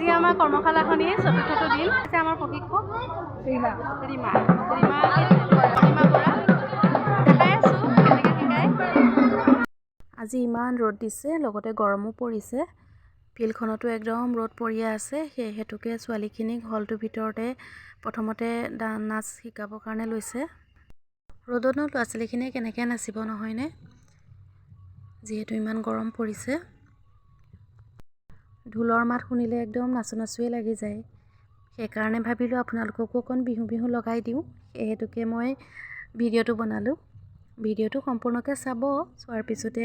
আজি আমাৰ কৰ্মশালাখনিৰ চতুৰ্থটো দিন আছে। আমাৰ প্ৰশিক্ষক ৰীমা বৰা শিকাই আছোঁ, কেনেকৈ শিকায়। আজি ইমান ৰ'দ দিছে, লগতে গৰমো পৰিছে। ফিল্ডখনতো একদম ৰ'দ পৰিয়ে আছে। সেই হেতুকে ছোৱালীখিনিক হলটোৰ ভিতৰতে প্ৰথমতে নাচ শিকাবৰ কাৰণে লৈছে। ৰ'দতনো ল'ৰা ছোৱালীখিনিয়ে কেনেকৈ নাচিব নহয়নে, যিহেতু ইমান গৰম পৰিছে। ঢোলৰ মাত শুনিলে একদম নাচো নাচোৱে লাগি যায়। সেইকাৰণে ভাবিলোঁ আপোনালোককো অকণ বিহু লগাই দিওঁ। সেই হেতুকে মই ভিডিঅ'টো বনালোঁ। ভিডিঅ'টো সম্পূৰ্ণকৈ চাব, চোৱাৰ পিছতে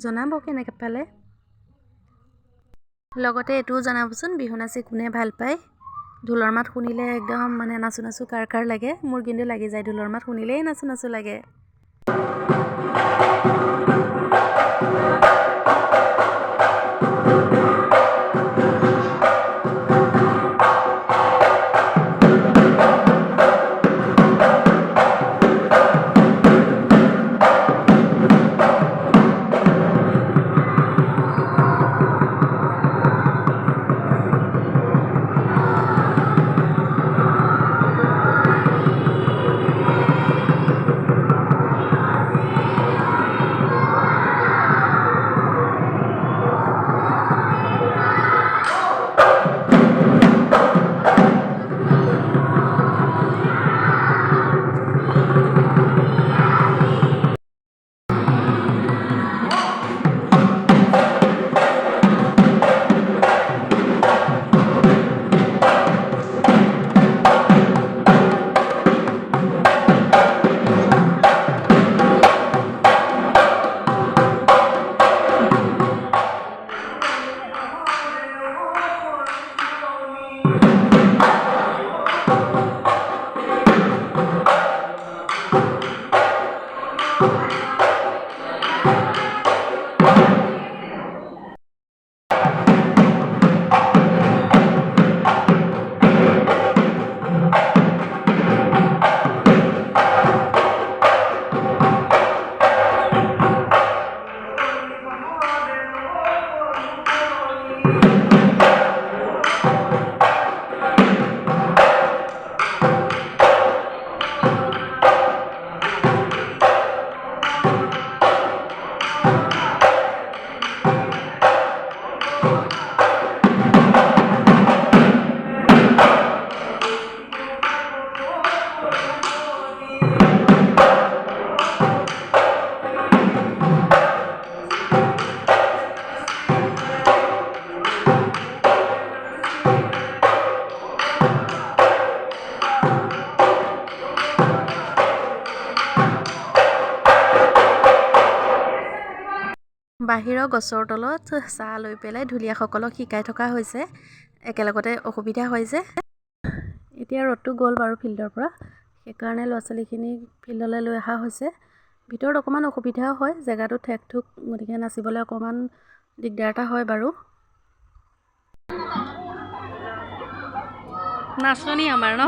জনাব কেনেকৈ পালে। লগতে এইটোও জনাবচোন বিহু নাচি কোনে ভাল পায়। ঢোলৰ মাত শুনিলে একদম নাচো নাচো কাৰ লাগে। মোৰ কিন্তু লাগি যায়, ঢোলৰ মাত শুনিলেই নাচো নাচো লাগে। বাহিৰৰ গছৰ তলত চাহ লৈ পেলাই ঢুলীয়াসকলক শিকাই থকা হৈছে। একেলগতে অসুবিধা হয় যে। এতিয়া ৰ'দটো গ'ল বাৰু ফিল্ডৰ পৰা, সেইকাৰণে ল'ৰা ছোৱালীখিনিক ফিল্ডলৈ লৈ অহা হৈছে। ভিতৰত অকণমান অসুবিধাও হয়, জেগাটো ঠেক ঠুক, গতিকে নাচিবলৈ অকণমান দিগদাৰ এটা হয় বাৰু। নাচনি আমাৰ ন।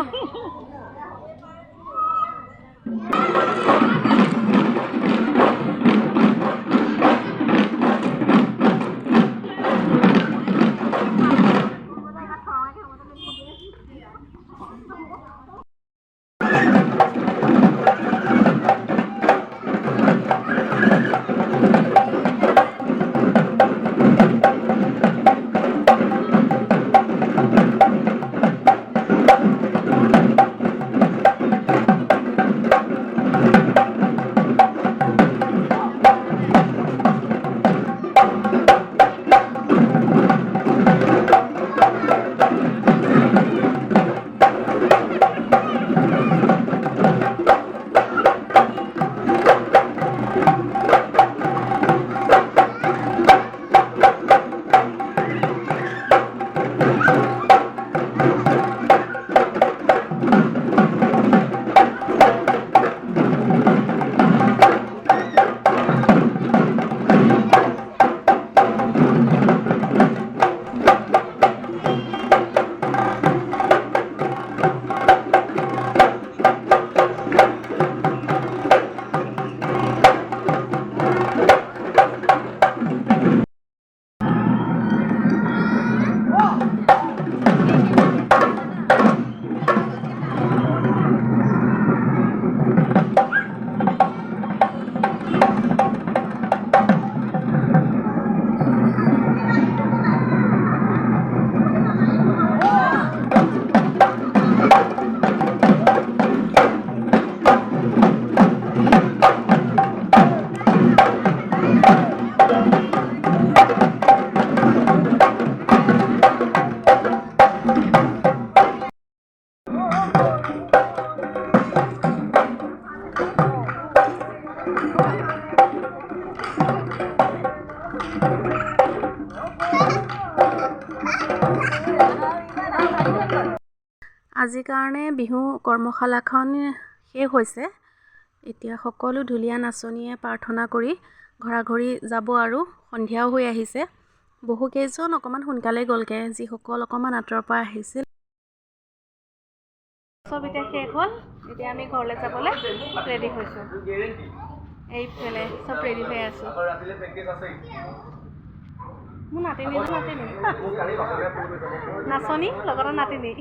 আজিৰ কাৰণে বিহু কৰ্মশালাখন শেষ হৈছে। এতিয়া সকলো ঢুলীয়া নাচনীয়ে প্ৰাৰ্থনা কৰি ঘৰা ঘৰি যাব আৰু সন্ধিয়াও হৈ আহিছে। বহুকেইজন অকণমান সোনকালে গ'লগৈ, যিসকল অকণমান আঁতৰৰ পৰা আহিছিল। চব এতিয়া শেষ হ'ল, এতিয়া আমি ঘৰলৈ যাবলৈ ৰেডি হৈছোঁ। এইফালে চব ৰেডি হৈ আছোঁ। মোৰ নাতিনী নাচনী লগতে নাতিনী।